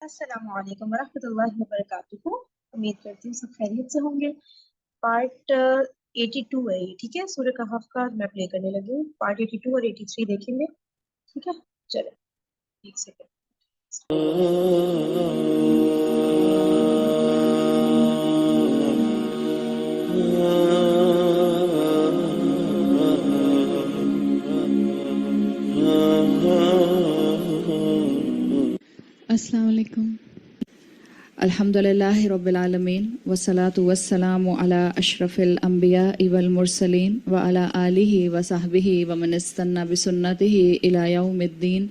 السلام علیکم ورحمۃ اللہ وبرکاتہ. امید کرتی ہوں سب خیریت سے ہوں گے. پارٹ 82 ہے یہ, ٹھیک ہے. سورہ کہف کا میں پلے کرنے لگی ہوں. پارٹ 82 اور 83 دیکھیں گے, ٹھیک ہے. چلے ایک سیکنڈ. السلام علیکم. الحمدللہ رب العالمین والصلاة والسلام علی اشرف الانبیاء والمرسلین وعلی آلہ وصحبہ ومن استنى بسنتہ الی یوم الدین.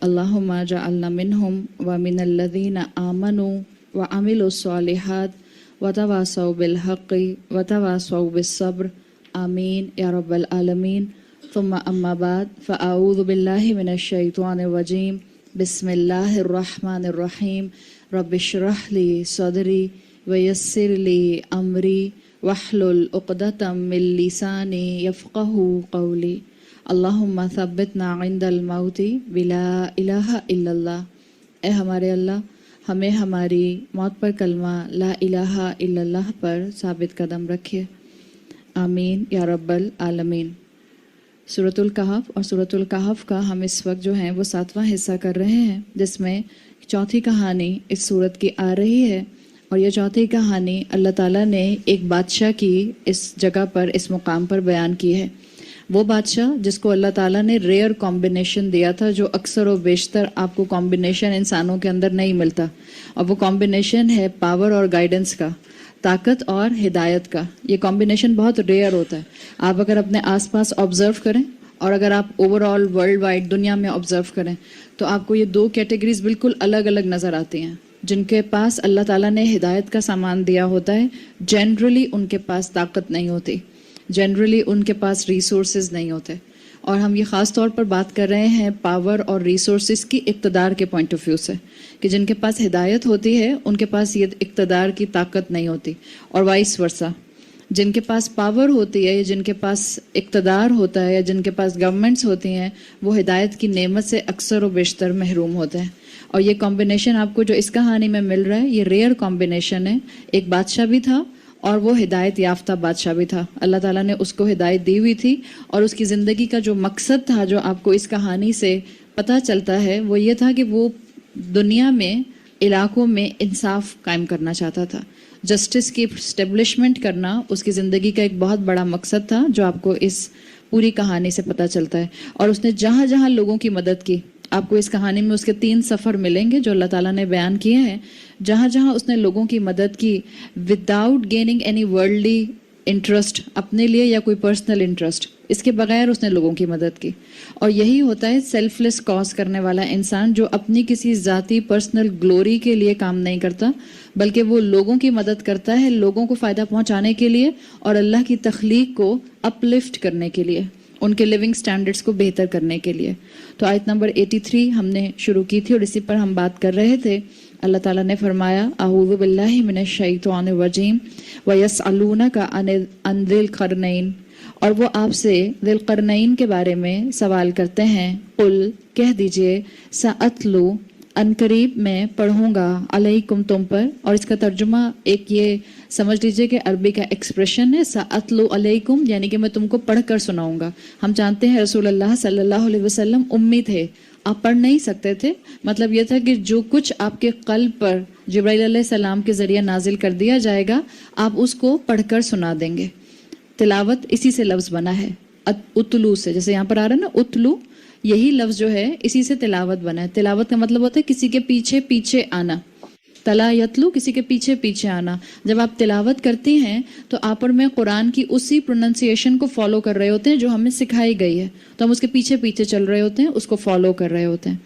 اللہم اجعلنا منہم ومن الذین آمنوا وعملوا الصالحات وتواصوا بالحق وتواصوا بالصبر. آمین یا رب العالمین. ثم اما بعد فاعوذ باللہ من الشیطان الرجیم. بسم اللہ الرحمن الرحیم. رب اشرح لی صدری ویسر لی امری واحلل عقدۃ من لسانی یفقہوا قولی. اللہم ثبتنا عند الموت بلا الہ الا اللہ. اے ہمارے اللہ, ہمیں ہماری موت پر کلمہ لا الہ الا اللہ پر ثابت قدم رکھے. آمین یا رب العالمین. سورۃ الکہف اور سورۃ الکہف کا ہم اس وقت جو ہیں وہ 7واں حصہ کر رہے ہیں, جس میں چوتھی کہانی اس سورت کی آ رہی ہے. اور یہ چوتھی کہانی اللہ تعالیٰ نے ایک بادشاہ کی اس جگہ پر, اس مقام پر بیان کی ہے. وہ بادشاہ جس کو اللہ تعالیٰ نے ریئر کمبینیشن دیا تھا, جو اکثر و بیشتر آپ کو کمبینیشن انسانوں کے اندر نہیں ملتا, اور وہ کمبینیشن ہے پاور اور گائیڈنس کا, طاقت اور ہدایت کا. یہ کمبینیشن بہت ریئر ہوتا ہے. آپ اگر اپنے آس پاس آبزرو کریں اور اگر آپ اوور آل ورلڈ وائڈ دنیا میں آبزرو کریں تو آپ کو یہ دو کیٹیگریز بالکل الگ الگ نظر آتی ہیں. جن کے پاس اللہ تعالیٰ نے ہدایت کا سامان دیا ہوتا ہے, جنرلی ان کے پاس طاقت نہیں ہوتی, جنرلی ان کے پاس ریسورسز نہیں ہوتے. اور ہم یہ خاص طور پر بات کر رہے ہیں پاور اور ریسورسز کی اقتدار کے پوائنٹ آف ویو سے, کہ جن کے پاس ہدایت ہوتی ہے ان کے پاس یہ اقتدار کی طاقت نہیں ہوتی, اور وائس ورسا. جن کے پاس پاور ہوتی ہے یا جن کے پاس اقتدار ہوتا ہے یا جن کے پاس گورنمنٹس ہوتی ہیں, وہ ہدایت کی نعمت سے اکثر و بیشتر محروم ہوتے ہیں. اور یہ کمبینیشن آپ کو جو اس کہانی میں مل رہا ہے یہ ریئر کمبینیشن ہے. ایک بادشاہ بھی تھا اور وہ ہدایت یافتہ بادشاہ بھی تھا. اللہ تعالیٰ نے اس کو ہدایت دی ہوئی تھی, اور اس کی زندگی کا جو مقصد تھا, جو آپ کو اس کہانی سے پتہ چلتا ہے, وہ یہ تھا کہ وہ دنیا میں علاقوں میں انصاف قائم کرنا چاہتا تھا. جسٹس کی اسٹیبلشمنٹ کرنا اس کی زندگی کا ایک بہت بڑا مقصد تھا, جو آپ کو اس پوری کہانی سے پتہ چلتا ہے. اور اس نے جہاں جہاں لوگوں کی مدد کی, آپ کو اس کہانی میں اس کے 3 سفر ملیں گے جو اللہ تعالیٰ نے بیان کیے ہیں. جہاں جہاں اس نے لوگوں کی مدد کی without gaining any worldly interest, اپنے لیے یا کوئی پرسنل انٹرسٹ, اس کے بغیر اس نے لوگوں کی مدد کی. اور یہی ہوتا ہے سیلف لیس کاز کرنے والا انسان, جو اپنی کسی ذاتی پرسنل گلوری کے لیے کام نہیں کرتا, بلکہ وہ لوگوں کی مدد کرتا ہے لوگوں کو فائدہ پہنچانے کے لیے اور اللہ کی تخلیق کو اپلفٹ کرنے کے لیے, ان کے لیونگ سٹینڈرڈز کو بہتر کرنے کے لیے. تو آیت نمبر 83 ہم نے شروع کی تھی اور اسی پر ہم بات کر رہے تھے. اللہ تعالیٰ نے فرمایا اعوذ باللہ من الشیطان الرجیم ویسألونک عن ذی القرنین, اور وہ آپ سے ذی القرنین کے بارے میں سوال کرتے ہیں. قل, کہہ دیجئے, سأتلو, ان قریب میں پڑھوں گا, علیکم, تم پر. اور اس کا ترجمہ ایک یہ سمجھ لیجئے کہ عربی کا ایکسپریشن ہے سأتلو علیکم, یعنی کہ میں تم کو پڑھ کر سناؤں گا. ہم جانتے ہیں رسول اللہ صلی اللہ علیہ وسلم امی تھے, آپ پڑھ نہیں سکتے تھے. مطلب یہ تھا کہ جو کچھ آپ کے قلب پر جبرائیل علیہ السلام کے ذریعے نازل کر دیا جائے گا, آپ اس کو پڑھ کر سنا دیں گے. تلاوت اسی سے لفظ بنا ہے, اتلو سے, جیسے یہاں پر آ رہا ہے نا اتلو, یہی لفظ جو ہے اسی سے تلاوت بنا ہے. تلاوت کا مطلب ہوتا ہے کسی کے پیچھے پیچھے آنا, تلا یتلو, کسی کے پیچھے پیچھے آنا. جب آپ تلاوت کرتی ہیں تو آپ اور میں قرآن کی اسی پروننسیشن کو فالو کر رہے ہوتے ہیں جو ہمیں سکھائی گئی ہے, تو ہم اس کے پیچھے پیچھے چل رہے ہوتے ہیں, اس کو فالو کر رہے ہوتے ہیں.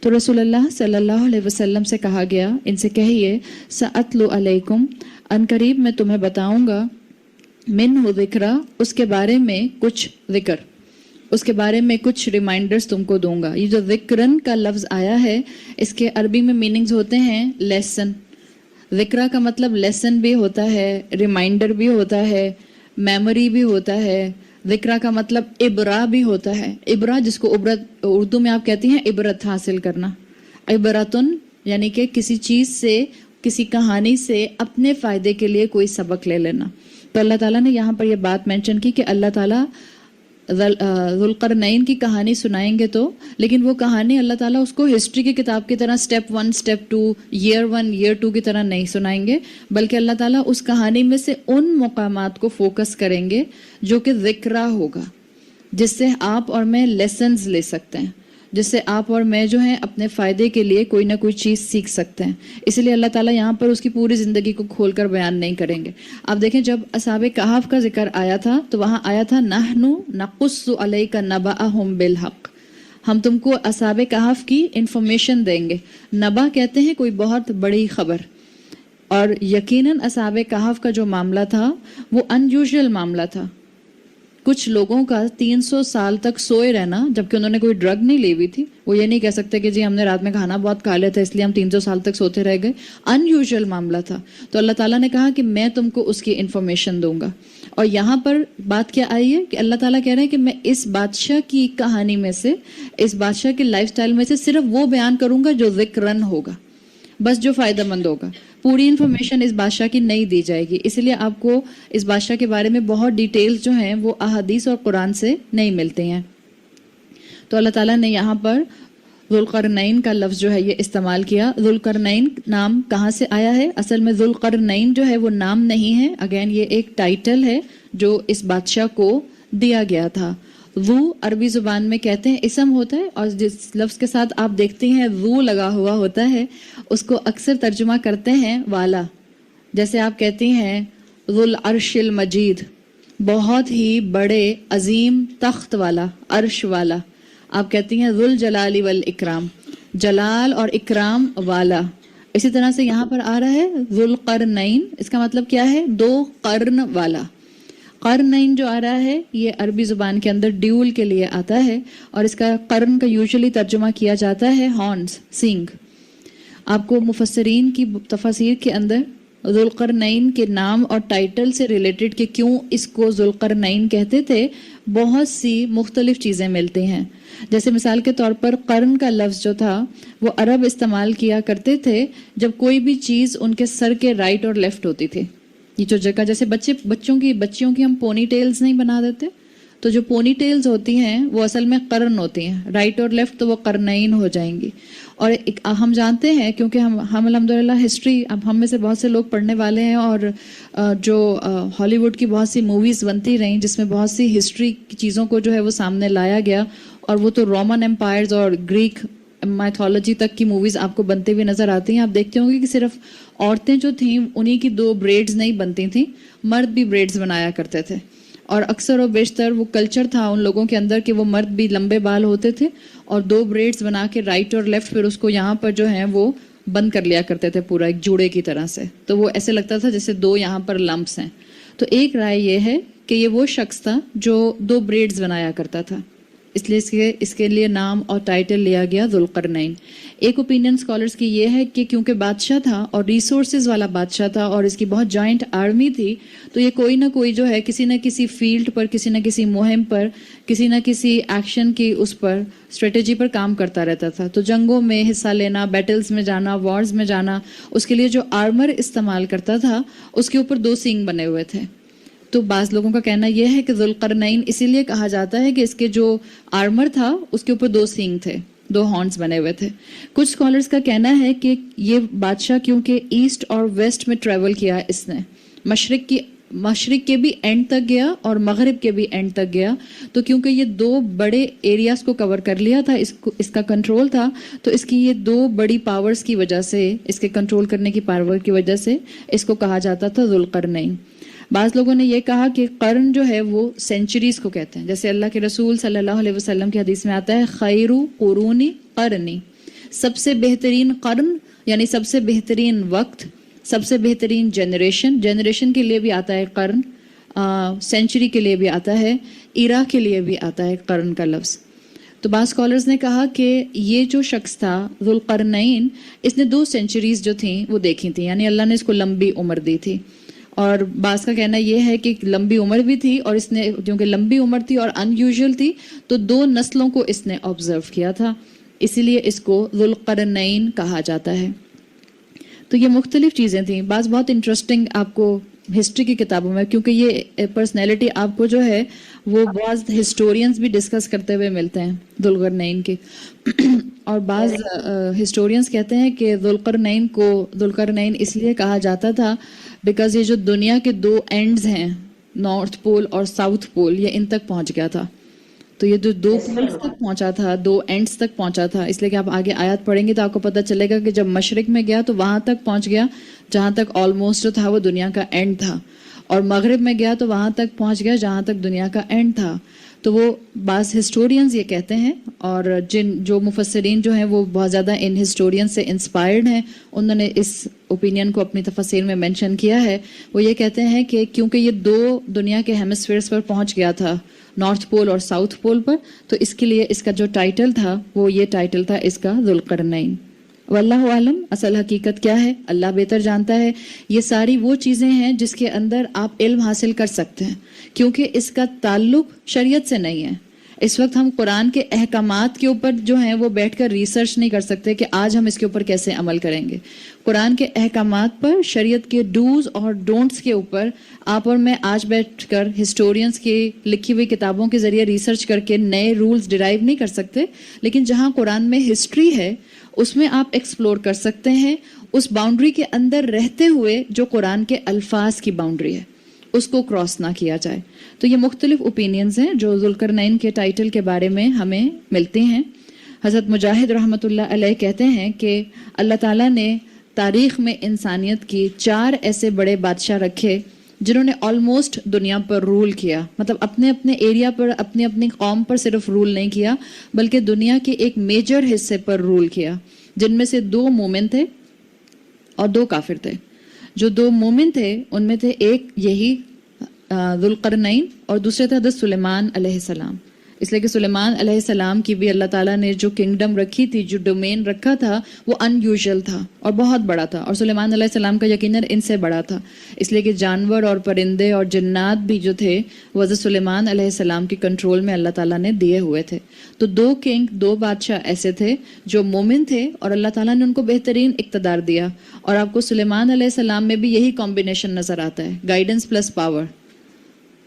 تو رسول اللہ صلی اللہ علیہ وسلم سے کہا گیا, ان سے کہیے سأتلو علیکم, ان قریب میں تمہیں بتاؤں گا, منہ ذکرہ, اس کے بارے میں کچھ ذکر, اس کے بارے میں کچھ ریمائنڈرز تم کو دوں گا. یہ جو ذکرن کا لفظ آیا ہے اس کے عربی میں میننگز ہوتے ہیں لیسن. ذکرہ کا مطلب لیسن بھی ہوتا ہے, ریمائنڈر بھی ہوتا ہے, میموری بھی ہوتا ہے. ذکرہ کا مطلب عبرہ بھی ہوتا ہے. عبرہ جس کو عبرت اردو میں آپ کہتی ہیں عبرت حاصل کرنا, عبرتن یعنی کہ کسی چیز سے، کسی کہانی سے اپنے فائدے کے لیے کوئی سبق لے لینا. تو اللہ تعالیٰ نے یہاں پر یہ بات مینشن کی کہ اللہ تعالیٰ ذوالقرنین کی کہانی سنائیں گے تو، لیکن وہ کہانی اللہ تعالیٰ اس کو ہسٹری کی کتاب کی طرح سٹیپ 1 سٹیپ 2 ایئر 1 ایئر 2 کی طرح نہیں سنائیں گے، بلکہ اللہ تعالیٰ اس کہانی میں سے ان مقامات کو فوکس کریں گے جو کہ ذکرہ ہوگا، جس سے آپ اور میں لیسنز لے سکتے ہیں، جس سے آپ اور میں جو ہیں اپنے فائدے کے لیے کوئی نہ کوئی چیز سیکھ سکتے ہیں. اس لیے اللہ تعالیٰ یہاں پر اس کی پوری زندگی کو کھول کر بیان نہیں کریں گے. آپ دیکھیں جب اصحاب کہف کا ذکر آیا تھا تو وہاں آیا تھا نحن نقص علیک نبأہم بالحق، ہم تم کو اصحاب کہف کی انفارمیشن دیں گے. نبا کہتے ہیں کوئی بہت بڑی خبر، اور یقیناً اصحاب کہف کا جو معاملہ تھا وہ ان یوزول معاملہ تھا. کچھ لوگوں کا 300 سال تک سوئے رہنا جبکہ انہوں نے کوئی ڈرگ نہیں لی ہوئی تھی. وہ یہ نہیں کہہ سکتے کہ جی ہم نے رات میں کھانا بہت کھا لیا تھا اس لیے ہم 300 سال تک سوتے رہ گئے. ان یوزول معاملہ تھا. تو اللہ تعالیٰ نے کہا کہ میں تم کو اس کی انفارمیشن دوں گا. اور یہاں پر بات کیا آئی ہے کہ اللہ تعالیٰ کہہ رہے ہیں کہ میں اس بادشاہ کی کہانی میں سے، اس بادشاہ کی لائف سٹائل میں سے صرف وہ بیان کروں گا جو ذکرن ہوگا، بس جو فائدہ مند ہوگا. پوری انفارمیشن اس بادشاہ کی نہیں دی جائے گی. اس لیے آپ کو اس بادشاہ کے بارے میں بہت ڈیٹیلز جو ہیں وہ احادیث اور قرآن سے نہیں ملتے ہیں. تو اللہ تعالیٰ نے یہاں پر ذوالقرنین کا لفظ جو ہے یہ استعمال کیا. ذوالقرنین نام کہاں سے آیا ہے؟ اصل میں ذوالقرنین جو ہے وہ نام نہیں ہے، اگین یہ ایک ٹائٹل ہے جو اس بادشاہ کو دیا گیا تھا. ذو عربی زبان میں کہتے ہیں اسم ہوتا ہے، اور جس لفظ کے ساتھ آپ دیکھتے ہیں ذو لگا ہوا ہوتا ہے اس کو اکثر ترجمہ کرتے ہیں والا. جیسے آپ کہتے ہیں ذو العرش المجید، بہت ہی بڑے عظیم تخت والا، عرش والا. آپ کہتی ہیں ذو الجلال والاکرام، جلال اور اکرام والا. اسی طرح سے یہاں پر آ رہا ہے ذو القرنین، اس کا مطلب کیا ہے؟ 2 قرن والا. قرنین جو آ رہا ہے یہ عربی زبان کے اندر ڈیول کے لیے آتا ہے، اور اس کا قرن کا یوزلی ترجمہ کیا جاتا ہے ہارنز، سینگ. آپ کو مفسرین کی تفاسیر کے اندر ذوالقرنین کے نام اور ٹائٹل سے ریلیٹڈ کہ کیوں اس کو ذوالقرنین کہتے تھے بہت سی مختلف چیزیں ملتی ہیں. جیسے مثال کے طور پر قرن کا لفظ جو تھا وہ عرب استعمال کیا کرتے تھے جب کوئی بھی چیز ان کے سر کے رائٹ اور لیفٹ ہوتی تھی. یہ جو جگہ جیسے بچیوں کی ہم پونی ٹیلز نہیں بنا دیتے، تو جو پونی ٹیلز ہوتی ہیں وہ اصل میں قرن ہوتی ہیں، رائٹ اور لیفٹ، تو وہ قرنین ہو جائیں گی. اور ہم جانتے ہیں کیونکہ ہم الحمدللہ ہسٹری، اب ہم میں سے بہت سے لوگ پڑھنے والے ہیں، اور جو ہالی ووڈ کی بہت سی موویز بنتی رہیں جس میں بہت سی ہسٹری کی چیزوں کو جو ہے وہ سامنے لایا گیا، اور وہ تو رومن امپائرز اور گریک مائتھولوجی تک کی موویز آپ کو بنتے ہوئے نظر آتی ہیں. آپ دیکھتے ہوں گے کہ صرف عورتیں جو تھیں انہی کی 2 بریڈز نہیں بنتی تھیں، مرد بھی بریڈز بنایا کرتے تھے. اور اکثر و بیشتر وہ کلچر تھا ان لوگوں کے اندر کہ وہ مرد بھی لمبے بال ہوتے تھے اور 2 بریڈز بنا کے رائٹ اور لیفٹ، پھر اس کو یہاں پر جو ہیں وہ بند کر لیا کرتے تھے پورا ایک جوڑے کی طرح سے. تو وہ ایسے لگتا تھا جیسے 2 یہاں پر لمپس ہیں. تو ایک رائے یہ ہے کہ یہ وہ شخص تھا جو 2 بریڈز بنایا کرتا تھا، اس لیے اس کے لیے نام اور ٹائٹل لیا گیا ذوالقرنین. ایک اوپینین اسکالرس کی یہ ہے کہ کیونکہ بادشاہ تھا اور ریسورسز والا بادشاہ تھا اور اس کی بہت جوائنٹ آرمی تھی، تو یہ کوئی نہ کوئی جو ہے کسی نہ کسی فیلڈ پر، کسی نہ کسی مہم پر، کسی نہ کسی ایکشن کی اس پر اسٹریٹجی پر کام کرتا رہتا تھا. تو جنگوں میں حصہ لینا، بیٹلز میں جانا، وارز میں جانا، اس کے لیے جو آرمر استعمال کرتا تھا اس کے اوپر 2 سینگ بنے ہوئے تھے. تو بعض لوگوں کا کہنا یہ ہے کہ ذوالقرنین اسی لیے کہا جاتا ہے کہ اس کے جو آرمر تھا اس کے اوپر 2 سینگ تھے، 2 ہارنز بنے ہوئے تھے. کچھ اسکالرس کا کہنا ہے کہ یہ بادشاہ کیونکہ ایسٹ اور ویسٹ میں ٹریول کیا اس نے، مشرق کے بھی اینڈ تک گیا اور مغرب کے بھی اینڈ تک گیا، تو کیونکہ یہ 2 بڑے ایریاز کو کور کر لیا تھا، اس کا کنٹرول تھا، تو اس کی یہ 2 بڑی پاورز کی وجہ سے، اس کے کنٹرول کرنے کی پاور کی وجہ سے اس کو کہا جاتا تھا ذوالقرنین. بعض لوگوں نے یہ کہا کہ قرن جو ہے وہ سینچریز کو کہتے ہیں. جیسے اللہ کے رسول صلی اللہ علیہ وسلم کی حدیث میں آتا ہے خیر قرونی قرنی، سب سے بہترین قرن یعنی سب سے بہترین وقت، سب سے بہترین جنریشن کے لیے بھی آتا ہے قرن، سینچری کے لیے بھی آتا ہے، ایرا کے لیے بھی آتا ہے قرن کا لفظ. تو بعض اسکالرز نے کہا کہ یہ جو شخص تھا ذوالقرنین، اس نے 2 سینچریز جو تھیں وہ دیکھی تھیں، یعنی اللہ نے اس کو لمبی عمر دی تھی. اور بعض کا کہنا یہ ہے کہ لمبی عمر بھی تھی، اور اس نے کیونکہ لمبی عمر تھی اور ان یوزول تھی تو 2 نسلوں کو اس نے آبزرو کیا تھا. اسی لیے اس کو ذوالقرنین کہا جاتا ہے. تو یہ مختلف چیزیں تھیں. بعض بہت انٹرسٹنگ آپ کو ہسٹری کی کتابوں میں، کیونکہ یہ پرسنالٹی آپ کو جو ہے وہ بعض ہسٹورینز بھی ڈسکس کرتے ہوئے ملتے ہیں ذوالقرنین کے. اور بعض ہسٹورینز کہتے ہیں کہ ذوالقرنین اس لیے کہا جاتا تھا بیکاز یہ جو دنیا کے دو اینڈز ہیں، نارتھ پول اور ساؤتھ پول، یہ ان تک پہنچ گیا تھا. تو یہ جو دو پولز تک پہنچا تھا، دو اینڈز تک پہنچا تھا، اس لیے کہ آپ آگے آیات پڑھیں گے تو آپ کو پتہ چلے گا کہ جب مشرق میں گیا تو وہاں تک پہنچ گیا جہاں تک آلموسٹ جو تھا وہ دنیا کا اینڈ تھا، اور مغرب میں گیا تو وہاں تک پہنچ گیا جہاں تک دنیا کا اینڈ تھا. تو وہ بعض ہسٹورینز یہ کہتے ہیں، اور جو مفسرین جو ہیں وہ بہت زیادہ ان ہسٹورینز سے انسپائرڈ ہیں، انہوں نے اس اوپینین کو اپنی تفسیر میں مینشن کیا ہے. وہ یہ کہتے ہیں کہ کیونکہ یہ دو دنیا کے ہیمسفیئرز پر پہنچ گیا تھا، نارتھ پول اور ساؤتھ پول پر، تو اس کے لیے اس کا جو ٹائٹل تھا وہ یہ ٹائٹل تھا اس کا ذوالقرنین. واللہ عالم، اصل حقیقت کیا ہے اللہ بہتر جانتا ہے. یہ ساری وہ چیزیں ہیں جس کے اندر آپ علم حاصل کر سکتے ہیں، کیونکہ اس کا تعلق شریعت سے نہیں ہے. اس وقت ہم قرآن کے احکامات کے اوپر جو ہیں وہ بیٹھ کر ریسرچ نہیں کر سکتے کہ آج ہم اس کے اوپر کیسے عمل کریں گے. قرآن کے احکامات پر، شریعت کے ڈوز اور ڈونٹس کے اوپر آپ اور میں آج بیٹھ کر ہسٹورینز کی لکھی ہوئی کتابوں کے ذریعے ریسرچ کر کے نئے رولز ڈرائیو نہیں کر سکتے. لیکن جہاں قرآن میں ہسٹری ہے اس میں آپ ایکسپلور کر سکتے ہیں، اس باؤنڈری کے اندر رہتے ہوئے جو قرآن کے الفاظ کی باؤنڈری ہے اس کو کراس نہ کیا جائے. تو یہ مختلف اوپینینز ہیں جو ذوالقرنین کے ٹائٹل کے بارے میں ہمیں ملتی ہیں. حضرت مجاہد رحمۃ اللہ علیہ کہتے ہیں کہ اللہ تعالیٰ نے تاریخ میں انسانیت کی 4 ایسے بڑے بادشاہ رکھے جنہوں نے آلموسٹ دنیا پر رول کیا. مطلب اپنے اپنے ایریا پر، اپنی اپنی قوم پر صرف رول نہیں کیا بلکہ دنیا کے ایک میجر حصے پر رول کیا، جن میں سے 2 مومن تھے اور 2 کافر تھے. جو 2 مومن تھے ان میں تھے ایک یہی ذوالقرنین اور دوسرے تھے حضرت سلیمان علیہ السلام. اس لیے کہ سلیمان علیہ السلام کی بھی اللہ تعالیٰ نے جو کنگڈم رکھی تھی، جو ڈومین رکھا تھا، وہ ان یوزول تھا اور بہت بڑا تھا، اور سلیمان علیہ السلام کا یقیناً ان سے بڑا تھا. اس لیے کہ جانور اور پرندے اور جنات بھی جو تھے وہ حضرت سلیمان علیہ السلام کی کنٹرول میں اللہ تعالیٰ نے دیے ہوئے تھے. تو 2 بادشاہ ایسے تھے جو مومن تھے اور اللہ تعالیٰ نے ان کو بہترین اقتدار دیا. اور آپ کو سلیمان علیہ السلام میں بھی یہی کمبینیشن نظر آتا ہے، گائیڈنس پلس پاور.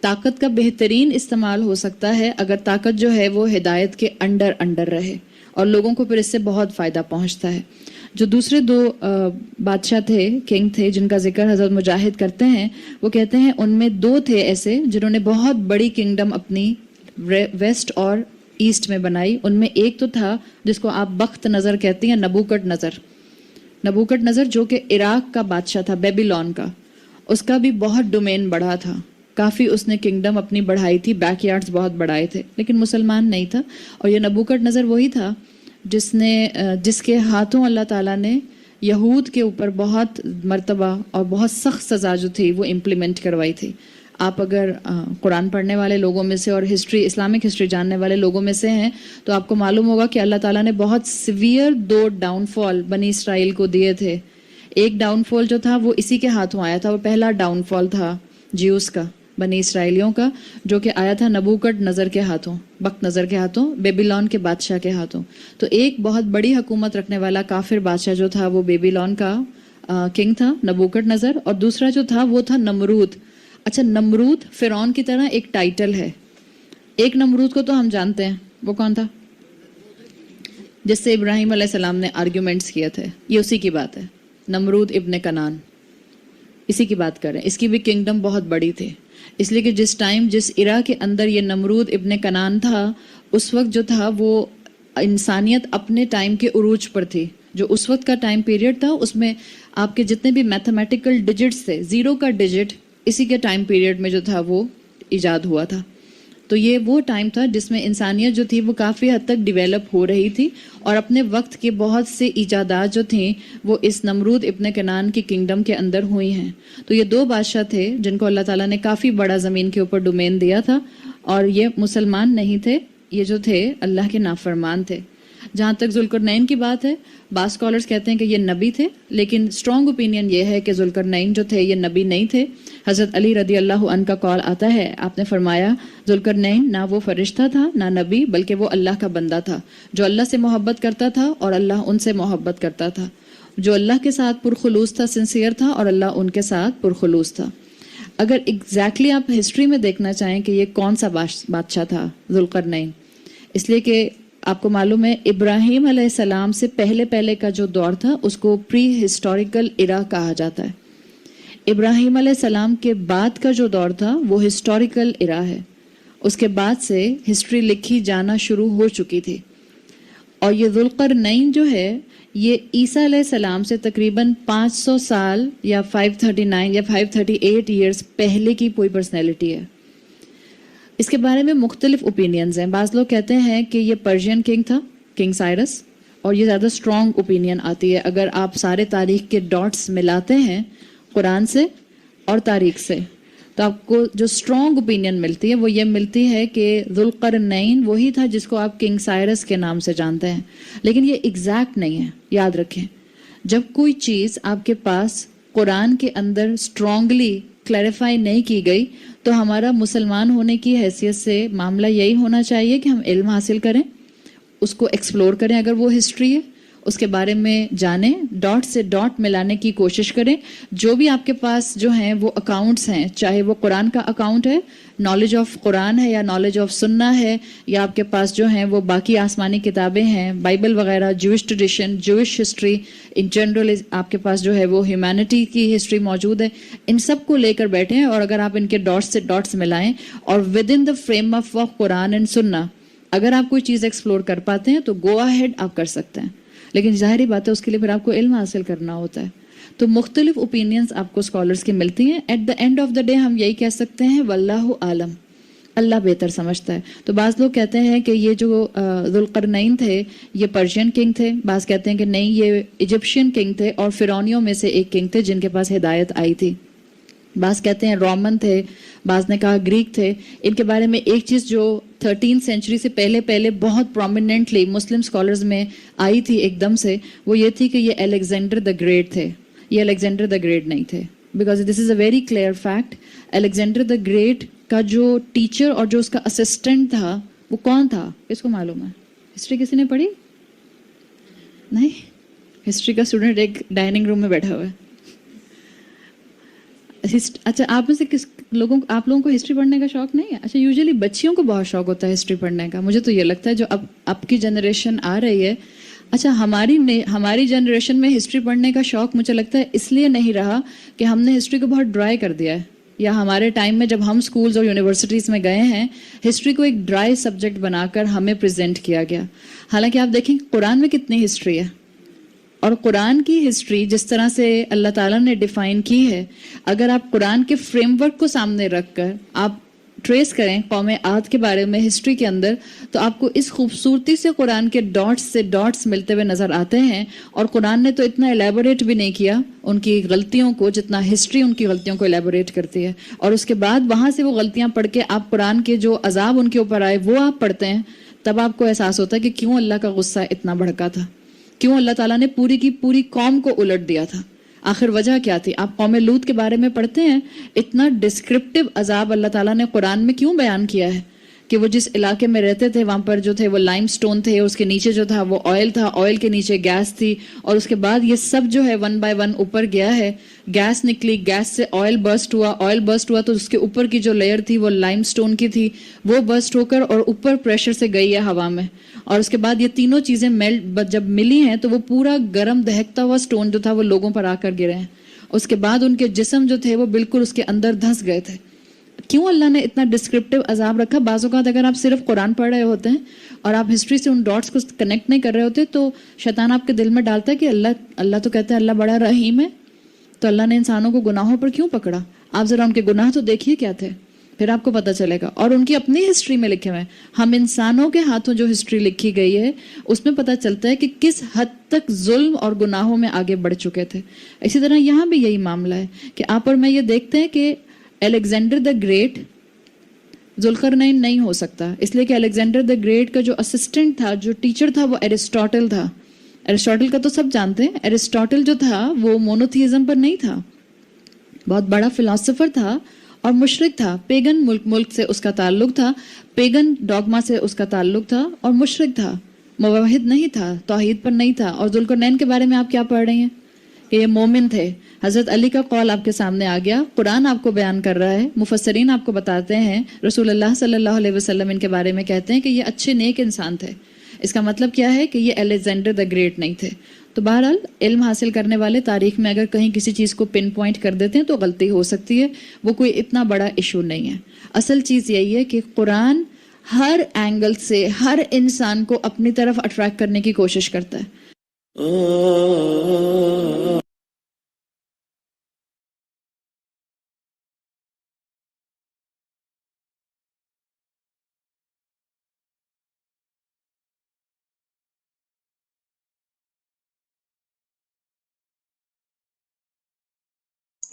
طاقت کا بہترین استعمال ہو سکتا ہے اگر طاقت جو ہے وہ ہدایت کے انڈر رہے، اور لوگوں کو پھر اس سے بہت فائدہ پہنچتا ہے. جو دوسرے 2 بادشاہ تھے، کنگ تھے، جن کا ذکر حضرت مجاہد کرتے ہیں، وہ کہتے ہیں ان میں 2 تھے ایسے جنہوں نے بہت بڑی کنگڈم اپنی ویسٹ اور ایسٹ میں بنائی. ان میں ایک تو تھا جس کو آپ بخت نظر کہتے ہیں، نبوکڈ نظر، جو کہ عراق کا بادشاہ تھا، بیبیلون کا. اس کا بھی بہت ڈومین بڑا تھا، کافی اس نے کنگڈم اپنی بڑھائی تھی، بیک یارڈز بہت بڑھائے تھے، لیکن مسلمان نہیں تھا. اور یہ نبوکڈ نظر وہی تھا جس کے ہاتھوں اللہ تعالیٰ نے یہود کے اوپر بہت مرتبہ اور بہت سخت سزا جو تھی وہ امپلیمنٹ کروائی تھی. آپ اگر قرآن پڑھنے والے لوگوں میں سے اور اسلامک ہسٹری جاننے والے لوگوں میں سے ہیں تو آپ کو معلوم ہوگا کہ اللہ تعالیٰ نے بہت سیویئر 2 ڈاؤن فال بنی اسرائیل کو دیے تھے. ایک ڈاؤن فال جو تھا وہ اسی کے ہاتھوں آیا تھا. وہ پہلا ڈاؤن فال تھا جیوس کا، بنی اسرائیلیوں کا، جو کہ آیا تھا نبوکڈ نظر کے ہاتھوں، بخت نظر کے ہاتھوں، بیبیلون کے بادشاہ کے ہاتھوں. تو ایک بہت بڑی حکومت رکھنے والا کافر بادشاہ جو تھا وہ بیبیلون کا کنگ تھا، نبوکڈ نظر. اور دوسرا جو تھا وہ تھا نمرود. اچھا، نمرود فرعون کی طرح ایک ٹائٹل ہے. ایک نمرود کو تو ہم جانتے ہیں، وہ کون تھا؟ جس سے ابراہیم علیہ السلام نے آرگیومنٹس کیے تھے. یہ اسی کی بات ہے، نمرود ابن کنان، اسی کی بات کر رہے ہیں. اس کی بھی کنگڈم بہت بڑی تھی، اس لیے کہ جس ایرا کے اندر یہ نمرود ابن کنان تھا، اس وقت جو تھا وہ انسانیت اپنے ٹائم کے عروج پر تھی. جو اس وقت کا ٹائم پیریڈ تھا اس میں آپ کے جتنے بھی میتھمیٹیکل ڈیجٹس تھے، 0 کا ڈیجٹ اسی کے ٹائم پیریڈ میں جو تھا وہ ایجاد ہوا تھا. تو یہ وہ ٹائم تھا جس میں انسانیت جو تھی وہ کافی حد تک ڈیویلپ ہو رہی تھی، اور اپنے وقت کے بہت سے ایجادات جو تھیں وہ اس نمرود ابن کنان کی کنگڈم کے اندر ہوئی ہیں. تو یہ 2 بادشاہ تھے جن کو اللہ تعالیٰ نے کافی بڑا زمین کے اوپر ڈومین دیا تھا، اور یہ مسلمان نہیں تھے، یہ جو تھے اللہ کے نافرمان تھے. جہاں تک ذوالقرنین کی بات ہے، بعض اسکالرس کہتے ہیں کہ یہ نبی تھے، لیکن اسٹرانگ اوپینین یہ ہے کہ ذوالقرنین جو تھے یہ نبی نہیں تھے. حضرت علی رضی اللہ عنہ کا قول آتا ہے، آپ نے فرمایا ذوالقرنین نہ وہ فرشتہ تھا نہ نبی، بلکہ وہ اللہ کا بندہ تھا جو اللہ سے محبت کرتا تھا اور اللہ ان سے محبت کرتا تھا، جو اللہ کے ساتھ پرخلوص تھا، سنسیئر تھا، اور اللہ ان کے ساتھ پرخلوص تھا. اگر ایگزیکٹلی آپ ہسٹری میں دیکھنا چاہیں کہ یہ کون سا بادشاہ تھا ذوالقرنین، اس لیے کہ آپ کو معلوم ہے ابراہیم علیہ السلام سے پہلے کا جو دور تھا اس کو پری ہسٹوریکل ایرا کہا جاتا ہے. ابراہیم علیہ السلام کے بعد کا جو دور تھا وہ ہسٹوریکل ایرا ہے. اس کے بعد سے ہسٹری لکھی جانا شروع ہو چکی تھی. اور یہ ذوالقرنین جو ہے یہ عیسیٰ علیہ السلام سے تقریباً 500 سال یا 539 یا 538 ایئرز پہلے کی کوئی پرسنالٹی ہے. اس کے بارے میں مختلف اوپینینز ہیں. بعض لوگ کہتے ہیں کہ یہ پرشین کنگ تھا، کنگ سائرس، اور یہ زیادہ اسٹرانگ اوپینین آتی ہے. اگر آپ سارے تاریخ کے ڈاٹس ملاتے ہیں قرآن سے اور تاریخ سے تو آپ کو جو اسٹرانگ اوپینین ملتی ہے وہ یہ ملتی ہے کہ ذوالقرنین وہی تھا جس کو آپ کنگ سائرس کے نام سے جانتے ہیں. لیکن یہ ایگزیکٹ نہیں ہے، یاد رکھیں. جب کوئی چیز آپ کے پاس قرآن کے اندر اسٹرانگلی کلیریفائی نہیں کی گئی تو ہمارا مسلمان ہونے کی حیثیت سے معاملہ یہی ہونا چاہیے کہ ہم علم حاصل کریں، اس کو ایکسپلور کریں. اگر وہ ہسٹری ہے اس کے بارے میں جانیں، ڈاٹ سے ڈاٹ ملانے کی کوشش کریں. جو بھی آپ کے پاس جو ہیں وہ اکاؤنٹس ہیں، چاہے وہ قرآن کا اکاؤنٹ ہے، نالج آف قرآن ہے، یا نالج آف سنہ ہے، یا آپ کے پاس جو ہیں وہ باقی آسمانی کتابیں ہیں، بائبل وغیرہ، جوش ٹریڈیشن، جوش ہسٹری ان جنرل، آپ کے پاس جو ہے وہ ہیومینٹی کی ہسٹری موجود ہے. ان سب کو لے کر بیٹھیں اور اگر آپ ان کے ڈاٹس سے ڈاٹس ملائیں اور with in the frame of Quran and سنہ اگر آپ کوئی چیز ایکسپلور کر پاتے ہیں تو گو اہیڈ آپ کر سکتے ہیں. لیکن ظاہری بات ہے اس کے لیے پھر آپ کو علم حاصل کرنا ہوتا ہے. تو مختلف اوپینینز آپ کو اسکالرس کی ملتی ہیں. At the end of the day ہم یہی کہہ سکتے ہیں واللہ عالم، اللہ بہتر سمجھتا ہے. تو بعض لوگ کہتے ہیں کہ یہ جو ذوالقرنین تھے یہ پرشین کنگ تھے، بعض کہتے ہیں کہ نہیں یہ ایجپشین کنگ تھے اور فرعونیوں میں سے ایک کنگ تھے جن کے پاس ہدایت آئی تھی. بعض کہتے ہیں رومن تھے، بعض نے کہا گریک تھے. ان کے بارے میں ایک چیز جو 13 سینچری سے پہلے بہت پرومیننٹلی مسلم اسکالرز میں آئی تھی ایک دم سے، وہ یہ تھی کہ یہ الیگزینڈر دا گریٹ تھے. یہ الیگزینڈر دا گریٹ نہیں تھے، because this is a very clear fact. Alexander the great کا جو ٹیچر اور جو اس کا اسسٹنٹ تھا وہ کون تھا؟ کس کو معلوم ہے؟ ہسٹری کسی نے پڑھی؟ نہیں، ہسٹری کا اسٹوڈنٹ ایک ڈائننگ روم میں بیٹھا ہوا ہے. اچھا، آپ میں سے آپ لوگوں کو ہسٹری پڑھنے کا شوق نہیں ہے؟ اچھا، یوزلی بچیوں کو بہت شوق ہوتا ہے ہسٹری پڑھنے کا. مجھے تو یہ لگتا ہے جو اب کی جنریشن آ رہی ہے، اچھا ہماری جنریشن میں ہسٹری پڑھنے کا شوق مجھے لگتا ہے اس لیے نہیں رہا کہ ہم نے ہسٹری کو بہت ڈرائی کر دیا ہے. یا ہمارے ٹائم میں جب ہم اسکولز اور یونیورسٹیز میں گئے ہیں ہسٹری کو ایک ڈرائی سبجیکٹ بنا کر ہمیں پریزنٹ کیا گیا. حالانکہ آپ دیکھیں قرآن میں کتنی ہسٹری ہے، اور قرآن کی ہسٹری جس طرح سے اللہ تعالیٰ نے ڈیفائن کی ہے، اگر آپ قرآن کے فریم ورک کو سامنے رکھ کر آپ ٹریس کریں قوم عاد کے بارے میں ہسٹری کے اندر، تو آپ کو اس خوبصورتی سے قرآن کے ڈاٹس سے ڈاٹس ملتے ہوئے نظر آتے ہیں. اور قرآن نے تو اتنا ایلیبوریٹ بھی نہیں کیا ان کی غلطیوں کو جتنا ہسٹری ان کی غلطیوں کو ایلیبوریٹ کرتی ہے. اور اس کے بعد وہاں سے وہ غلطیاں پڑھ کے آپ قرآن کے جو عذاب ان کے اوپر آئے وہ آپ پڑھتے ہیں، تب آپ کو احساس ہوتا ہے کہ کیوں اللہ کا غصہ اتنا بھڑکا تھا، کیوں اللہ تعالیٰ نے پوری کی پوری قوم کو الٹ دیا تھا. آخر وجہ کیا تھی؟ آپ قوم لوط کے بارے میں پڑھتے ہیں، اتنا ڈسکرپٹیو عذاب اللہ تعالیٰ نے قرآن میں کیوں بیان کیا ہے کہ وہ جس علاقے میں رہتے تھے وہاں پر جو تھے وہ لائم سٹون تھے، اس کے نیچے جو تھا وہ آئل تھا، آئل کے نیچے گیس تھی، اور اس کے بعد یہ سب جو ہے 1 بائی 1 اوپر گیا ہے. گیس نکلی، گیس سے آئل برسٹ ہوا، آئل برسٹ ہوا تو اس کے اوپر کی جو لیئر تھی وہ لائم سٹون کی تھی، وہ برسٹ ہو کر اور اوپر پریشر سے گئی ہے ہوا میں. اور اس کے بعد یہ تینوں چیزیں جب ملی ہیں تو وہ پورا گرم دہکتا ہوا سٹون جو تھا وہ لوگوں پر آ کر گرے ہیں. اس کے بعد ان کے جسم جو تھے وہ بالکل اس کے اندر دھنس گئے تھے. کیوں اللہ نے اتنا ڈسکرپٹیو عذاب رکھا؟ بعض اوقات اگر آپ صرف قرآن پڑھ رہے ہوتے ہیں اور آپ ہسٹری سے ان ڈاٹس کو کنیکٹ نہیں کر رہے ہوتے تو شیطان آپ کے دل میں ڈالتا ہے کہ اللہ تو کہتا ہے اللہ بڑا رحیم ہے، تو اللہ نے انسانوں کو گناہوں پر کیوں پکڑا؟ آپ ذرا ان کے گناہ تو دیکھیے کیا تھے، پھر آپ کو پتہ چلے گا. اور ان کی اپنی ہسٹری میں لکھے ہوئے ہیں. ہم انسانوں کے ہاتھوں جو ہسٹری لکھی گئی ہے اس میں پتہ چلتا ہے کہ کس حد تک ظلم اور گناہوں میں آگے بڑھ چکے تھے. اسی طرح یہاں بھی یہی معاملہ ہے کہ آپ اور میں یہ دیکھتے ہیں کہ الیگزینڈر دا گریٹ ذوالقرنین نہیں ہو سکتا، اس لیے کہ الیگزینڈر دا گریٹ کا جو اسسٹنٹ تھا، جو ٹیچر تھا، وہ ایرسٹاٹل تھا. ایرسٹاٹل کا تو سب جانتے ہیں. ایرسٹاٹل جو تھا وہ مونوتھیزم پر نہیں تھا، بہت بڑا فلاسفر تھا اور مشرک تھا. پیگن ملک سے اس کا تعلق تھا، پیگن ڈاگما سے اس کا تعلق تھا اور مشرک تھا، موحد نہیں تھا، توحید پر نہیں تھا. اور ذوالقرنین کے بارے میں آپ کیا پڑھ رہی ہیں کہ یہ مومن تھے. حضرت علی کا قول آپ کے سامنے آ گیا، قرآن آپ کو بیان کر رہا ہے، مفسرین آپ کو بتاتے ہیں، رسول اللہ صلی اللہ علیہ وسلم ان کے بارے میں کہتے ہیں کہ یہ اچھے نیک انسان تھے. اس کا مطلب کیا ہے کہ یہ الیگزینڈر دا گریٹ نہیں تھے. تو بہرحال علم حاصل کرنے والے تاریخ میں اگر کہیں کسی چیز کو پن پوائنٹ کر دیتے ہیں تو غلطی ہو سکتی ہے، وہ کوئی اتنا بڑا ایشو نہیں ہے. اصل چیز یہی ہے کہ قرآن ہر اینگل سے ہر انسان کو اپنی طرف اٹریکٹ کرنے کی کوشش کرتا ہے.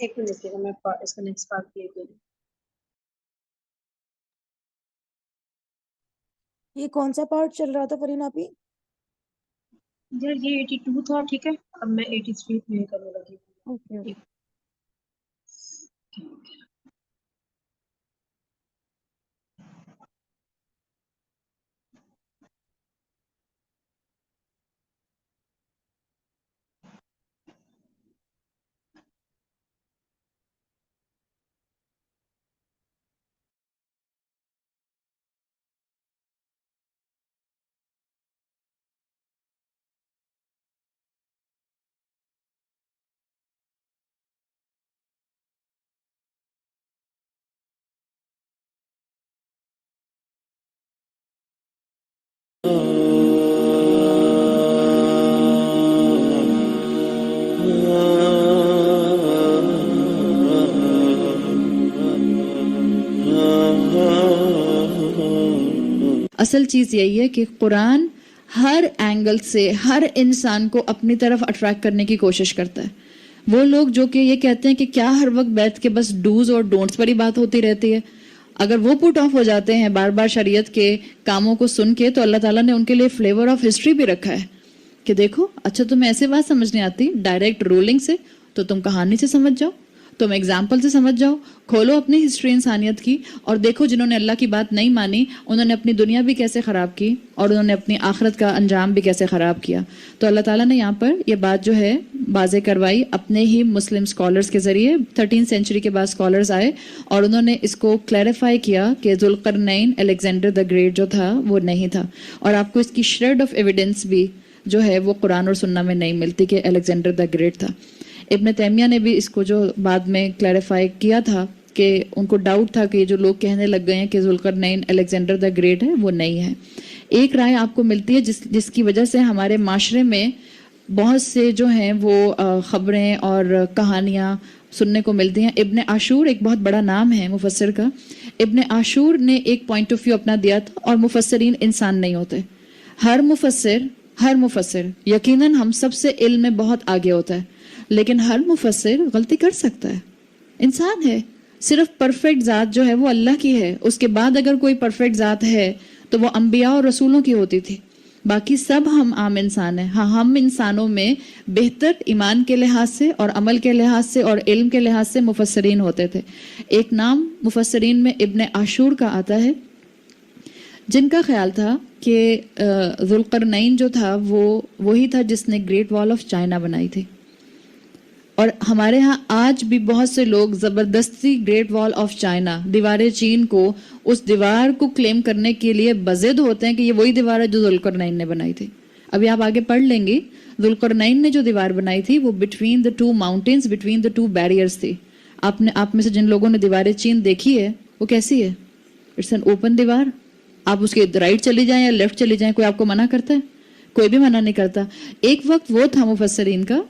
ایک منٹ رکیے گا، میں اس کا نیکسٹ پارٹ پلے کروں. یہ کون سا پارٹ چل رہا تھا فرین آپی؟ یار یہ 82 تھا، ٹھیک ہے، اب میں 83 پلے کرنے لگی ہوں. اوکے. اصل چیز یہی ہے کہ قرآن ہر اینگل سے ہر انسان کو اپنی طرف اٹریکٹ کرنے کی کوشش کرتا ہے. وہ لوگ جو کہ یہ کہتے ہیں کہ کیا ہر وقت بیٹھ کے بس ڈوز اور ڈونٹس پر ہی بات ہوتی رہتی ہے، اگر وہ پٹ آف ہو جاتے ہیں بار بار شریعت کے کاموں کو سن کے، تو اللہ تعالیٰ نے ان کے لیے فلیور آف ہسٹری بھی رکھا ہے کہ دیکھو اچھا تمہیں ایسے بات سمجھ نہیں آتی ڈائریکٹ رولنگ سے، تو تم کہانی سے سمجھ جاؤ، تم ایگزامپل سے سمجھ جاؤ، کھولو اپنی ہسٹری انسانیت کی اور دیکھو جنہوں نے اللہ کی بات نہیں مانی انہوں نے اپنی دنیا بھی کیسے خراب کی اور انہوں نے اپنی آخرت کا انجام بھی کیسے خراب کیا. تو اللہ تعالیٰ نے یہاں پر یہ بات جو ہے واضح کروائی اپنے ہی مسلم اسکالرس کے ذریعے. 13 سینچری کے بعد اسکالرز آئے اور انہوں نے اس کو کلیریفائی کیا کہ ذوالقرنین الیگزینڈر دا گریٹ جو تھا وہ نہیں تھا. اور آپ کو اس کی شریڈ آف ایویڈنس بھی جو ہے وہ قرآن اور سنہ میں نہیں ملتی کہ الیگزینڈر دا گریٹ تھا. ابن تیمیہ نے بھی اس کو جو بعد میں کلیریفائی کیا تھا کہ ان کو ڈاؤٹ تھا کہ جو لوگ کہنے لگ گئے ہیں کہ ذوالقرنین الیگزینڈر دا گریٹ ہے، وہ نہیں ہے. ایک رائے آپ کو ملتی ہے جس کی وجہ سے ہمارے معاشرے میں بہت سے جو ہیں وہ خبریں اور کہانیاں سننے کو ملتی ہیں. ابن عاشور ایک بہت بڑا نام ہے مفسر کا. ابن عاشور نے ایک پوائنٹ آف ویو اپنا دیا تھا، اور مفسرین انسان نہیں ہوتے. ہر مفسر یقیناً ہم سب سے علم میں بہت آگے ہوتا ہے، لیکن ہر مفسر غلطی کر سکتا ہے، انسان ہے. صرف پرفیکٹ ذات جو ہے وہ اللہ کی ہے. اس کے بعد اگر کوئی پرفیکٹ ذات ہے تو وہ انبیاء اور رسولوں کی ہوتی تھی، باقی سب ہم عام انسان ہیں. ہاں، ہم انسانوں میں بہتر ایمان کے لحاظ سے اور عمل کے لحاظ سے اور علم کے لحاظ سے مفسرین ہوتے تھے. ایک نام مفسرین میں ابن عاشور کا آتا ہے، جن کا خیال تھا کہ ذوالقرنین جو تھا وہ وہی تھا جس نے گریٹ وال آف چائنا بنائی تھی. اور ہمارے ہاں آج بھی بہت سے لوگ زبردستی گریٹ وال آف چائنا، دیوار چین کو، اس دیوار کو کلیم کرنے کے لیے بضد ہوتے ہیں کہ یہ وہی دیوار ہے جو ذوالقرنین نے بنائی تھی. ابھی آپ آگے پڑھ لیں گے، ذوالقرنین نے جو دیوار بنائی تھی وہ between the two mountains, between the two barriers تھی. آپ میں سے جن لوگوں نے دیوار چین دیکھی ہے وہ کیسی ہے؟ اٹس این اوپن دیوار. آپ اس کے رائٹ چلی جائیں یا لیفٹ چلی جائیں، کوئی آپ کو منع کرتا ہے؟ کوئی بھی منع نہیں کرتا. ایک وقت وہ تھا مفسرین کا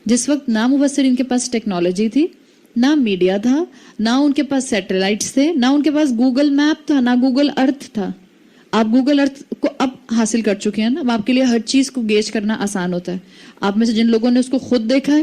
جس وقت نہ مفسرین کے پاس ٹیکنالوجی تھی، نہ میڈیا تھا، نہ ان کے پاس سیٹلائٹس تھے، نہ ان کے پاس گوگل میپ تھا، نہ گوگل ارتھ تھا. آپ گوگل ارتھ کو اب حاصل کر چکے ہیں نا، اب آپ کے لیے ہر چیز کو گیج کرنا آسان ہوتا ہے. آپ میں سے جن لوگوں نے اس کو خود دیکھا ہے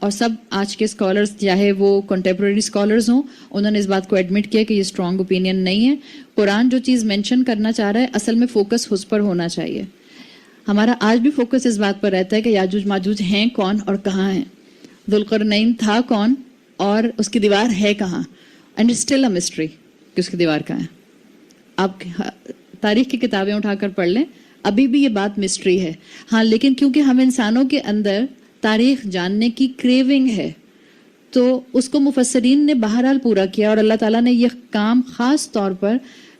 اور سب آج کے اسکالرس چاہے وہ کنٹمپرری اسکالرز ہوں انہوں نے اس بات کو ایڈمٹ کیا کہ یہ اسٹرانگ اوپینین نہیں ہے. قرآن جو چیز مینشن کرنا چاہ رہا ہے اصل میں فوکس اس پر ہونا چاہیے. ہمارا آج بھی فوکس اس بات پر رہتا ہے کہ یاجوج ماجوج ہیں کون اور کہاں ہیں, ذوالقرنین تھا کون اور اس کی دیوار ہے کہاں, اینڈ اسٹل اے مسٹری کہ اس کی دیوار کہاں ہے. آپ تاریخ کی کتابیں اٹھا کر پڑھ لیں, ابھی بھی یہ بات مسٹری ہے. ہاں لیکن کیونکہ ہم انسانوں کے اندر تاریخ جاننے کی کریونگ ہے تو اس کو مفسرین نے بہرحال پورا کیا, اور اللہ تعالیٰ نے یہ کام خاص طور پر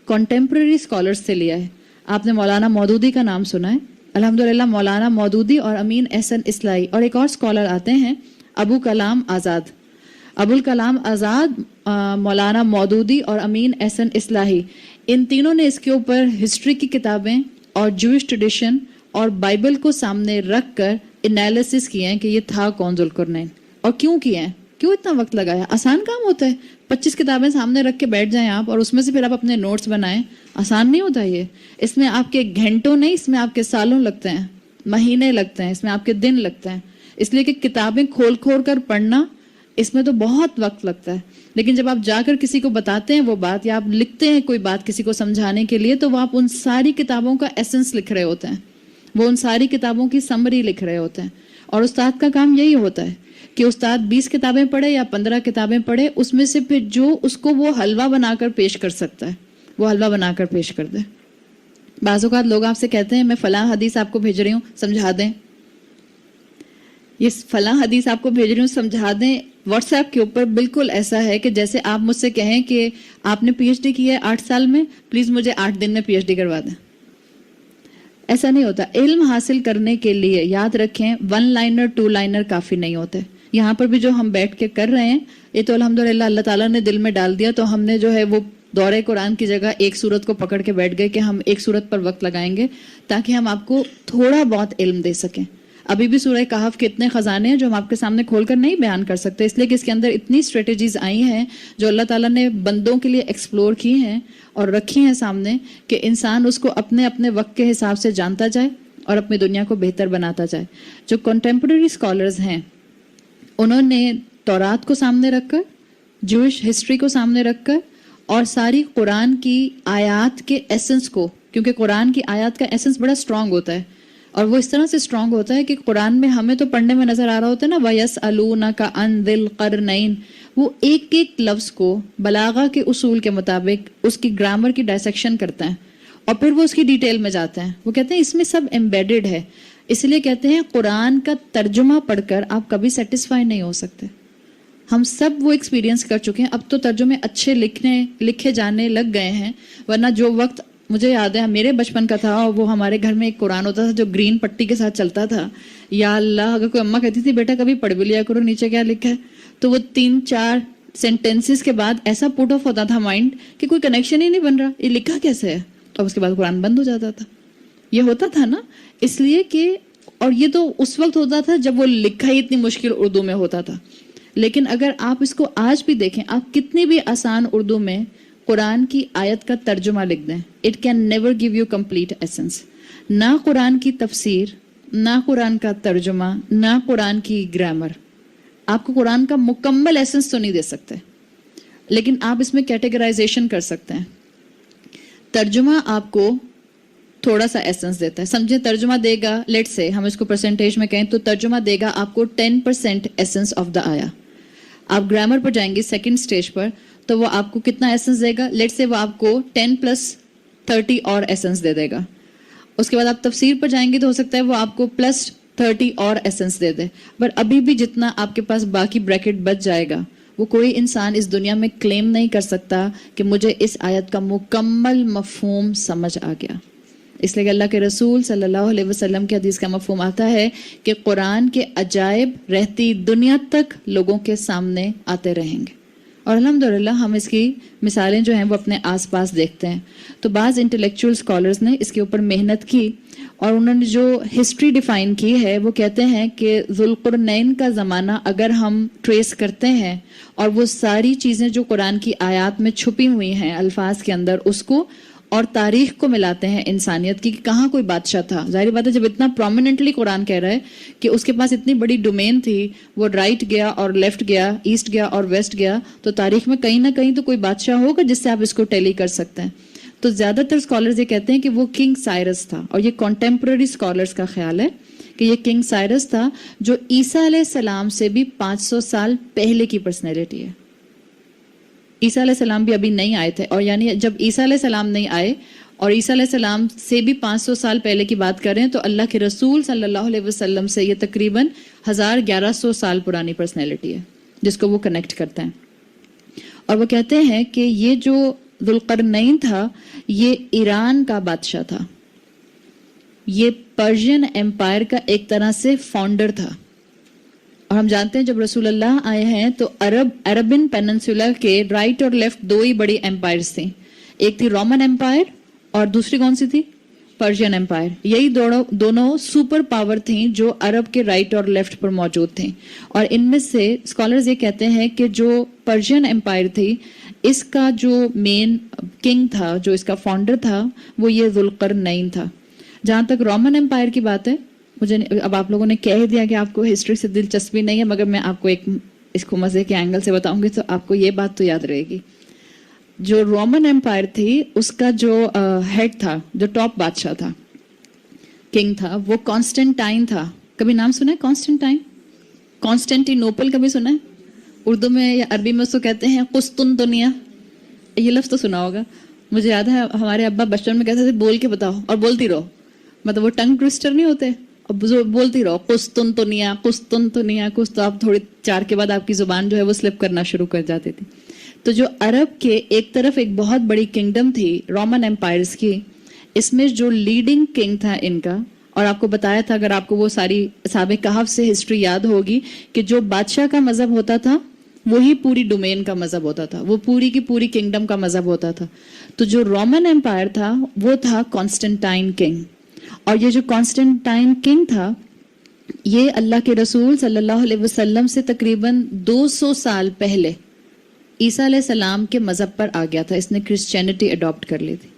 کنٹمپرری اسکالرز سے لیا ہے. آپ نے مولانا مودودی کا نام سنا ہے, الحمدللہ مولانا مودودی اور امین احسن اصلاحی, اور ایک اور اسکالر آتے ہیں ابو کلام آزاد. ابو الکلام آزاد, مولانا مودودی اور امین احسن اصلاحی, ان تینوں نے اس کے اوپر ہسٹری کی کتابیں اور جوئش ٹریڈیشن اور بائبل کو سامنے رکھ کر انالیسس کیے ہیں کہ یہ تھا کون ذوالقرنین اور کیوں کیے ہیں, کیوں اتنا وقت لگایا. آسان کام ہوتا ہے, 25 کتابیں سامنے رکھ کے بیٹھ جائیں آپ اور اس میں سے پھر آپ اپنے نوٹس بنائیں. آسان نہیں ہوتا یہ. اس میں آپ کے گھنٹوں نہیں, اس میں آپ کے سالوں لگتے ہیں, مہینے لگتے ہیں, اس میں آپ کے دن لگتے ہیں. اس لیے کہ کتابیں کھول کھول کر پڑھنا اس میں تو بہت وقت لگتا ہے. لیکن جب آپ جا کر کسی کو بتاتے ہیں وہ بات, یا آپ لکھتے ہیں کوئی بات کسی کو سمجھانے کے لیے, تو وہ آپ ان ساری کتابوں کا ایسنس لکھ رہے ہوتے ہیں, وہ ان ساری کتابوں کی سمری لکھ رہے ہوتے ہیں. اور استاد کا کام یہی ہوتا ہے کہ استاد 20 کتابیں پڑھے یا 15 کتابیں پڑھے, اس میں سے پھر جو اس کو وہ حلوہ بنا کر پیش کر سکتا ہے وہ حلوہ بنا کر پیش کر دے. بعض اوقات لوگ آپ سے کہتے ہیں میں فلاں حدیث آپ کو بھیج رہی ہوں سمجھا دیں, یہ فلاں حدیث آپ کو بھیج رہی ہوں سمجھا دیں واٹس ایپ کے اوپر بالکل ایسا ہے کہ جیسے آپ مجھ سے کہیں کہ آپ نے پی ایچ ڈی کی ہے 8 سال میں, پلیز مجھے 8 دن میں پی ایچ ڈی کروا دیں. ایسا نہیں ہوتا. علم حاصل کرنے کے لیے یاد رکھیں 1 لائنر 2 لائنر کافی نہیں ہوتے. یہاں پر بھی جو ہم بیٹھ کے کر رہے ہیں یہ تو الحمدللہ اللہ تعالیٰ نے دل میں ڈال دیا, تو ہم نے جو ہے وہ دورہ قرآن کی جگہ ایک سورت کو پکڑ کے بیٹھ گئے کہ ہم ایک سورت پر وقت لگائیں گے تاکہ ہم آپ کو تھوڑا بہت علم دے سکیں. ابھی بھی سورہ کہف کے اتنے خزانے ہیں جو ہم آپ کے سامنے کھول کر نہیں بیان کر سکتے, اس لیے کہ اس کے اندر اتنی اسٹریٹجیز آئی ہیں جو اللہ تعالیٰ نے بندوں کے لیے ایکسپلور کی ہیں اور رکھی ہیں سامنے کہ انسان اس کو اپنے اپنے وقت کے حساب سے جانتا جائے اور اپنی دنیا کو بہتر بناتا جائے. جو کنٹمپرری اسکالرز ہیں انہوں نے تورات کو سامنے رکھ کر, جوئش ہسٹری کو سامنے رکھ کر, اور ساری قرآن کی آیات کے ایسنس کو, کیونکہ قرآن کی آیات کا ایسنس بڑا اسٹرانگ ہوتا ہے, اور وہ اس طرح سے اسٹرانگ ہوتا ہے کہ قرآن میں ہمیں تو پڑھنے میں نظر آ رہا ہوتا ہے نا وَيَسْأَلُونَكَ عَنْ ذِي الْقَرْنَيْنِ, وہ ایک ایک لفظ کو بلاغہ کے اصول کے مطابق اس کی گرامر کی ڈائسیکشن کرتے ہیں اور پھر وہ اس کی ڈیٹیل میں جاتے ہیں. وہ کہتے ہیں اس میں سب ایمبیڈڈ ہے, اس لیے کہتے ہیں قرآن کا ترجمہ پڑھ کر آپ کبھی سیٹسفائی نہیں ہو سکتے. ہم سب وہ ایکسپیرینس کر چکے ہیں, اب تو ترجمے اچھے لکھے جانے لگ گئے ہیں, ورنہ جو وقت مجھے یاد ہے میرے بچپن کا تھا, اور وہ ہمارے گھر میں ایک قرآن ہوتا تھا جو گرین پٹی کے ساتھ چلتا تھا. یا اللہ, اگر کوئی اماں کہتی تھی بیٹا کبھی پڑھ بھی لیا کرو نیچے کیا لکھا ہے, تو وہ 3-4 سینٹینسز کے بعد ایسا پوٹ آف ہوتا تھا مائنڈ کہ کوئی کنیکشن ہی نہیں بن رہا, یہ لکھا کیسے ہے, تو اس کے بعد قرآن بند ہو جاتا تھا. یہ ہوتا تھا نا, اس لیے کہ, اور یہ تو اس وقت ہوتا تھا جب وہ لکھا ہی اتنی مشکل اردو میں ہوتا تھا. لیکن اگر آپ اس کو آج بھی دیکھیں, آپ کتنی بھی آسان اردو میں قرآن کی آیت کا ترجمہ لکھ دیں, it can never give you complete essence. نہ قرآن کی تفسیر, نہ قرآن کا ترجمہ, نہ قرآن کی گرامر آپ کو قرآن کا مکمل ایسنس تو نہیں دے سکتے, لیکن آپ اس میں کیٹیگرائزیشن کر سکتے ہیں. ترجمہ آپ کو تھوڑا سا ایسنس دیتا ہے. سمجھیں ترجمہ دے گا, لیٹ سے ہم اس کو پرسنٹیج میں کہیں تو ترجمہ دے گا آپ کو 10% ایسنس آف دا آیا. آپ گرامر پر جائیں گے سیکنڈ سٹیج پر, تو وہ آپ کو کتنا ایسنس دے گا, لیٹ سے وہ آپ کو 10+30 اور ایسنس دے دے گا. اس کے بعد آپ تفسیر پر جائیں گے تو ہو سکتا ہے وہ آپ کو +30 اور ایسنس دے دے. پر ابھی بھی جتنا آپ کے پاس باقی بریکٹ بچ جائے گا, وہ کوئی انسان اس دنیا میں کلیم نہیں کر سکتا کہ مجھے اس آیت کا مکمل مفہوم سمجھ آ گیا. اس لیے کہ اللہ کے رسول صلی اللہ علیہ وسلم کے حدیث کا مفہوم آتا ہے کہ قرآن کے عجائب رہتی دنیا تک لوگوں کے سامنے آتے رہیں گے. اور الحمدللہ ہم اس کی مثالیں جو ہیں وہ اپنے آس پاس دیکھتے ہیں. تو بعض انٹلیکچوئل اسکالرز نے اس کے اوپر محنت کی اور انہوں نے جو ہسٹری ڈیفائن کی ہے وہ کہتے ہیں کہ ذوالقرنین کا زمانہ اگر ہم ٹریس کرتے ہیں اور وہ ساری چیزیں جو قرآن کی آیات میں چھپی ہوئی ہیں الفاظ کے اندر اس کو اور تاریخ کو ملاتے ہیں انسانیت کی کہ کہاں کوئی بادشاہ تھا. ظاہر بات ہے جب اتنا پرومیننٹلی قرآن کہہ رہا ہے کہ اس کے پاس اتنی بڑی ڈومین تھی, وہ رائٹ گیا اور لیفٹ گیا, ایسٹ گیا اور ویسٹ گیا, تو تاریخ میں کہیں نہ کہیں تو کوئی بادشاہ ہوگا جس سے آپ اس کو ٹیلی کر سکتے ہیں. تو زیادہ تر اسکالرز یہ کہتے ہیں کہ وہ کنگ سائرس تھا, اور یہ کانٹمپرری اسکالرز کا خیال ہے کہ یہ کنگ سائرس تھا جو عیسیٰ علیہ السلام سے بھی 500 سال پہلے کی پرسنالٹی ہے. عیسیٰ علیہ السلام بھی ابھی نہیں آئے تھے, اور یعنی جب عیسیٰ علیہ السلام نہیں آئے اور عیسیٰ علیہ السلام سے بھی 500 سال پہلے کی بات کریں تو اللہ کے رسول صلی اللہ علیہ وسلم سے یہ تقریباً 1100 سال پرانی پرسنالٹی ہے جس کو وہ کنیکٹ کرتے ہیں. اور وہ کہتے ہیں کہ یہ جو ذوالقرنین تھا یہ ایران کا بادشاہ تھا, یہ پرشین امپائر کا ایک طرح سے فاؤنڈر تھا. اور ہم جانتے ہیں جب رسول اللہ آئے ہیں تو عربن پیننسولا کے رائٹ اور لیفٹ دو ہی بڑی امپائرز تھیں, ایک تھی رومن امپائر اور دوسری کون سی تھی؟ Persian empire. یہی دونوں سپر پاور تھیں جو عرب کے رائٹ اور لیفٹ پر موجود تھیں. اور ان میں سے اسکالرز یہ کہتے ہیں کہ جو پرشین امپائر تھی اس کا جو مین کنگ تھا, جو اس کا فاؤنڈر تھا, وہ یہ ذوالقرنین تھا. جہاں تک رومن امپائر کی بات ہے, مجھے اب آپ لوگوں نے کہہ دیا کہ آپ کو ہسٹری سے دلچسپی نہیں ہے, مگر میں آپ کو اس کو مزے کے اینگل سے بتاؤں گی تو آپ کو یہ بات تو یاد رہے گی. جو رومن امپائر تھی اس کا جو ہیڈ تھا, جو ٹاپ بادشاہ تھا, کنگ تھا, وہ کانسٹنٹائن تھا. کبھی نام سنا ہے کانسٹنٹائن؟ کانسٹینٹی نوپل کبھی سنا ہے؟ اردو میں یا عربی میں اس کو کہتے ہیں قسطنطنیہ. یہ لفظ تو سنا ہوگا. مجھے یاد ہے ہمارے ابا بچپن میں کہتے تھے بول کے بتاؤ اور بولتی رہو, مطلب وہ ٹنگ ٹوسٹر نہیں ہوتے, اور بولتی رہو قسطنطنیہ قسطنطنیہ کچھ, تو آپ تھوڑی 4 کے بعد آپ کی زبان جو ہے وہ سلپ کرنا شروع کر جاتی تھی. تو جو عرب کے ایک طرف ایک بہت بڑی کنگڈم تھی رومن امپائرز کی, اس میں جو لیڈنگ کنگ تھا ان کا, اور آپ کو بتایا تھا اگر آپ کو وہ ساری اصحاب کہف سے ہسٹری یاد ہوگی کہ جو بادشاہ کا مذہب ہوتا تھا وہی پوری ڈومین کا مذہب ہوتا تھا, وہ پوری کی پوری کنگڈم کا مذہب ہوتا تھا. تو جو رومن امپائر تھا وہ تھا کانسٹنٹائن کنگ, اور یہ جو کانسٹنٹائن کنگ تھا یہ اللہ کے رسول صلی اللہ علیہ وسلم سے تقریباً 200 سال پہلے عیسیٰ علیہ السلام کے مذہب پر آ گیا تھا. اس نے کرسچینٹی اڈاپٹ کر لی تھی.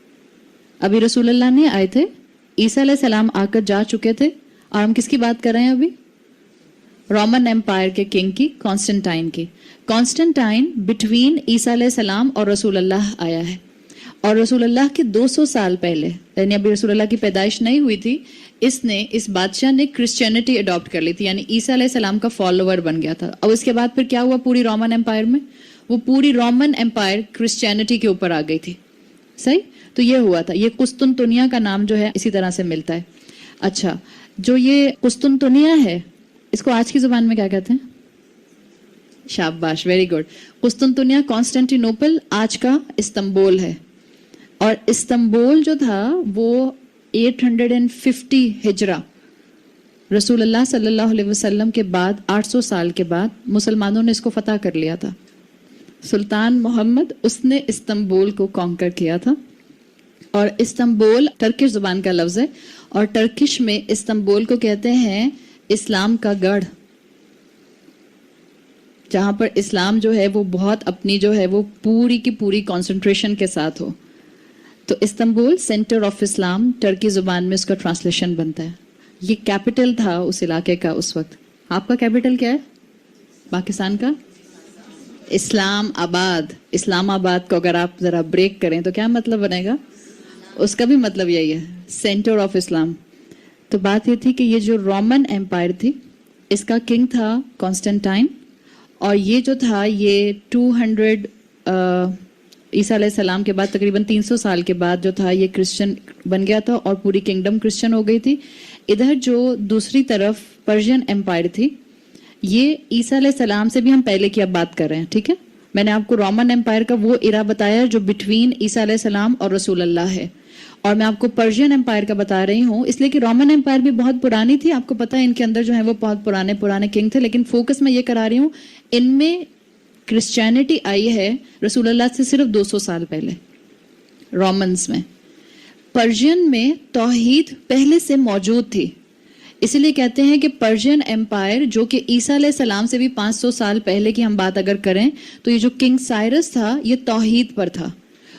ابھی رسول اللہ نہیں آئے تھے, عیسیٰ علیہ السلام آ کر جا چکے تھے, اور ہم کس کی بات کر رہے ہیں ابھی؟ رومن امپائر کے کنگ کی, کانسٹنٹائن کی. کانسٹنٹائن بٹوین عیسیٰ علیہ السلام اور رسول اللہ آیا ہے, اور رسول اللہ کے 200 سال پہلے, یعنی ابھی رسول اللہ کی پیدائش نہیں ہوئی تھی, اس بادشاہ نے کرسچینٹی اڈاپٹ کر لی تھی, یعنی عیسیٰ علیہ السلام کا فالوور بن گیا تھا. اور اس کے بعد پھر کیا ہوا پوری رومن امپائر میں؟ وہ پوری رومن امپائر کرسچینٹی کے اوپر آ گئی تھی. صحیح؟ تو یہ ہوا تھا. یہ قسطنطنیہ کا نام جو ہے اسی طرح سے ملتا ہے. اچھا, جو یہ قسطنطنیہ ہے اس کو آج کی زبان میں کیا کہتے ہیں؟ شاباش, ویری گڈ. قسطنطنیہ کانسٹینٹی نوپل آج کا استنبول ہے, اور استنبول جو تھا وہ 850 ہجرہ رسول اللہ صلی اللہ علیہ وسلم کے بعد 800 سال کے بعد مسلمانوں نے اس کو فتح کر لیا تھا. سلطان محمد اس نے استنبول کو کانکر کیا تھا, اور استنبول ٹرکش زبان کا لفظ ہے, اور ٹرکش میں استنبول کو کہتے ہیں اسلام کا گڑھ, جہاں پر اسلام جو ہے وہ بہت اپنی جو ہے وہ پوری کی پوری کانسنٹریشن کے ساتھ ہو. تو Istanbul centre of Islam Turkey زبان میں اس کا ٹرانسلیشن بنتا ہے. یہ کیپٹل تھا اس علاقے کا اس وقت. آپ کا کیپٹل کیا ہے پاکستان کا؟ اسلام آباد. اسلام آباد کو اگر آپ ذرا بریک کریں تو کیا مطلب بنے گا؟ اس کا بھی مطلب یہی ہے, سینٹر آف اسلام. تو بات یہ تھی کہ یہ جو رومن امپائر تھی اس کا کنگ تھا کانسٹنٹائن, اور یہ جو تھا یہ 200 عیسیٰ علیہ السلام کے بعد تقریباً 300 سال کے بعد جو تھا یہ کرسچن بن گیا تھا, اور پوری کنگڈم کرسچن ہو گئی تھی. ادھر جو دوسری طرف پرشین امپائر تھی یہ عیسیٰ علیہ السلام سے بھی ہم پہلے کی اب بات کر رہے ہیں, ٹھیک ہے. میں نے آپ کو رومن امپائر کا وہ ایرا بتایا جو بٹوین عیسیٰ علیہ السلام اور رسول اللہ ہے, اور میں آپ کو پرشین امپائر کا بتا رہی ہوں اس لیے کہ رومن امپائر بھی بہت پرانی تھی. آپ کو پتا ہے ان کے اندر جو ہے وہ بہت پرانے کنگ تھے, لیکن فوکس میں یہ کرا رہی ہوں ان میں کرسچینٹی آئی ہے رسول اللہ سے صرف 200 سال پہلے رومنز میں. پرشین میں توحید پہلے سے موجود تھی, اسی لیے کہتے ہیں کہ پرشین امپائر جو کہ عیسیٰ علیہ السلام سے بھی 500 سال پہلے کی ہم بات اگر کریں تو یہ جو کنگ سائرس تھا یہ توحید پر تھا.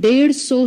150